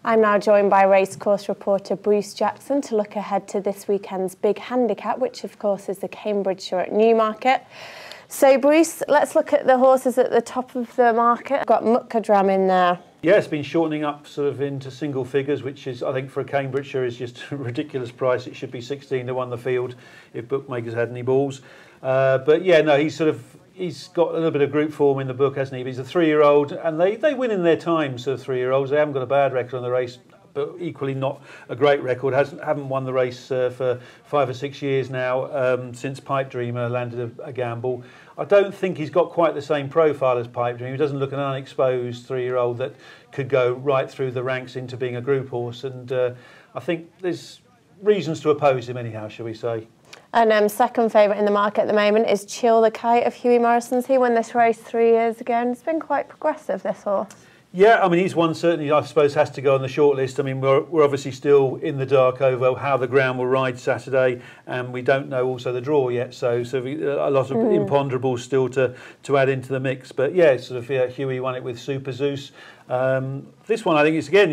I'm now joined by racecourse reporter Bruce Jackson to look ahead to this weekend's big handicap, which of course is the Cambridgeshire at Newmarket. So Bruce, let's look at the horses at the top of the market. I've got Mukkadram in there. Yeah, it's been shortening up sort of into single figures, which is, I think, for a Cambridgeshire is just a ridiculous price. It should be 16 to 1 the field if bookmakers had any balls. But yeah, no, he's got a little bit of group form in the book, hasn't he? He's a 3-year-old, and they win in their time, sort of 3-year-olds. They haven't got a bad record on the race, but equally not a great record. Haven't won the race for 5 or 6 years now, since Pipe Dreamer landed a gamble. I don't think he's got quite the same profile as Pipe Dreamer. He doesn't look an unexposed 3-year-old that could go right through the ranks into being a group horse, and I think there's reasons to oppose him anyhow, shall we say. And second favourite in the market at the moment is Chill the Kite of Huey Morrison's. He won this race 3 years ago, and it's been quite progressive, this horse. Yeah, I mean, he's one certainly, I suppose, has to go on the short list. I mean, we're obviously still in the dark over how the ground will ride Saturday, and we don't know also the draw yet. So a lot of imponderables still to add into the mix. But yeah, Huey won it with Super Zeus. This one, I think, is again,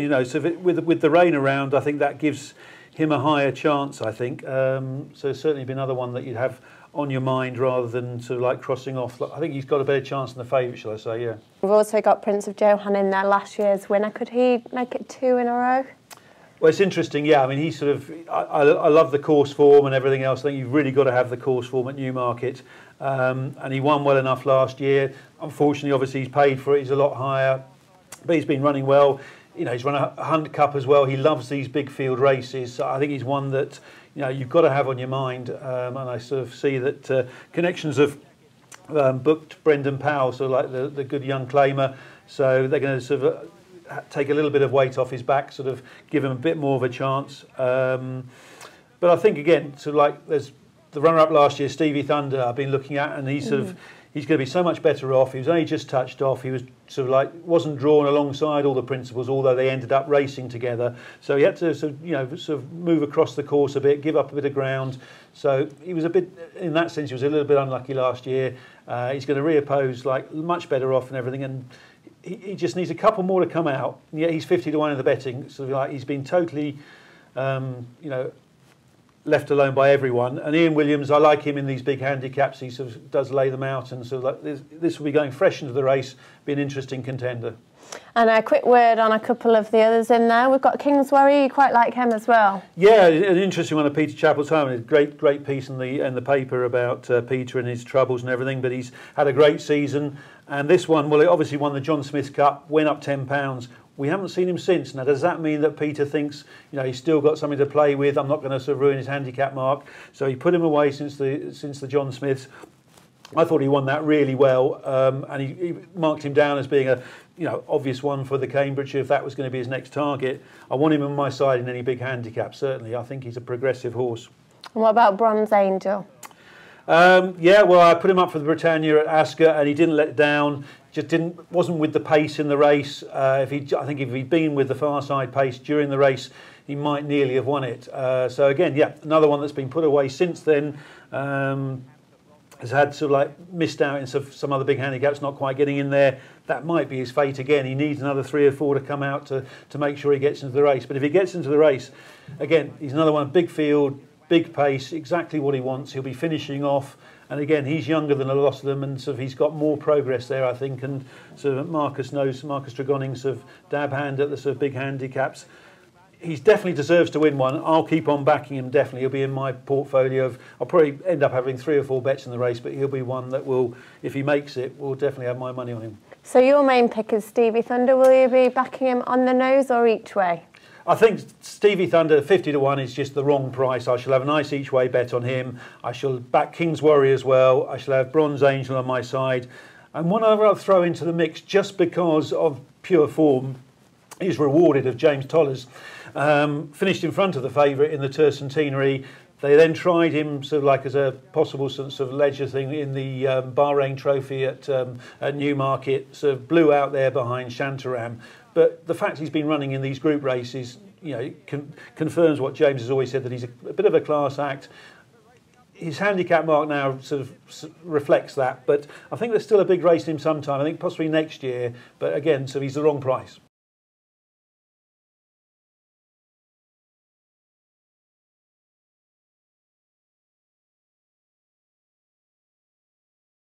with the rain around, I think that gives him a higher chance, I think. So certainly be another one that you'd have on your mind rather than sort of like crossing off. I think he's got a better chance than the favourite, shall I say, yeah. We've also got Prince of Johan in there, last year's winner. Could he make it 2 in a row? Well, it's interesting, yeah. I mean, he's I love the course form and everything else. I think you've really got to have the course form at Newmarket. And he won well enough last year. Unfortunately, obviously, he's paid for it. He's a lot higher. But he's been running well. You know, he's run a Hunt Cup as well. He loves these big field races. So I think he's one that, you know, you've got to have on your mind. And I sort of see that connections have booked Brendan Powell, so like the good young claimer. So they're going to sort of take a little bit of weight off his back, sort of give him a bit more of a chance. But I think, again, sort of like there's the runner-up last year, Stevie Thunder, I've been looking at, and he's he's going to be so much better off. He was only just touched off. He was sort of like wasn't drawn alongside all the principals, although they ended up racing together. So he had to sort of move across the course a bit, give up a bit of ground. So he was a bit, in that sense, he was a little bit unlucky last year. He's going to reoppose, like much better off and everything, and he just needs a couple more to come out. And yet he's 50 to 1 in the betting. So like he's been totally, left alone by everyone. And Ian Williams, I like him in these big handicaps. He sort of does lay them out, and so like this will be going fresh into the race, be an interesting contender. And a quick word on a couple of the others in there. We've got Kingsbury. You quite like him as well. Yeah, an interesting one of Peter Chappell's home. A great piece in the paper about Peter and his troubles and everything. But he's had a great season. And this one, well, he obviously won the John Smith Cup, went up £10. We haven't seen him since. Now, does that mean that Peter thinks, you know, he's still got something to play with? I'm not going to sort of ruin his handicap mark. So he put him away since the John Smiths. I thought he won that really well, and he marked him down as being a, you know, obvious one for the Cambridgeshire if that was going to be his next target. I want him on my side in any big handicap, certainly. I think he's a progressive horse. And what about Bronze Angel? Yeah, well, I put him up for the Britannia at Ascot, and he didn't let down. Just wasn't with the pace in the race. I think if he'd been with the far side pace during the race, he might nearly have won it. So again, yeah, another one that's been put away since then. Has had sort of like missed out in some other big handicaps, not quite getting in there. That might be his fate again. He needs another 3 or 4 to come out to make sure he gets into the race. But if he gets into the race, again, he's another one, big field, big pace, exactly what he wants. He'll be finishing off. And again, he's younger than a lot of them, and sort of he's got more progress there, I think. And sort of Marcus Tregoning's sort of dab hand at the sort of big handicaps. He definitely deserves to win one. I'll keep on backing him, definitely. He'll be in my portfolio of... I'll probably end up having 3 or 4 bets in the race, but he'll be one that will, if he makes it, will definitely have my money on him. So your main pick is Stevie Thunder. Will you be backing him on the nose or each way? I think Stevie Thunder 50 to 1 is just the wrong price. I shall have a nice each way bet on him. I shall back King's Worry as well. I shall have Bronze Angel on my side. And one other I'll throw into the mix just because of pure form is Rewarded of James Tollers. Finished in front of the favourite in the Tercentenary. They then tried him sort of like as a possible sort of ledger thing in the Bahrain Trophy at Newmarket. Sort of blew out there behind Shantaram. But the fact he's been running in these group races, you know, confirms what James has always said, that he's a bit of a class act. His handicap mark now sort of reflects that. But I think there's still a big race in him sometime. I think possibly next year. But again, so he's the wrong price.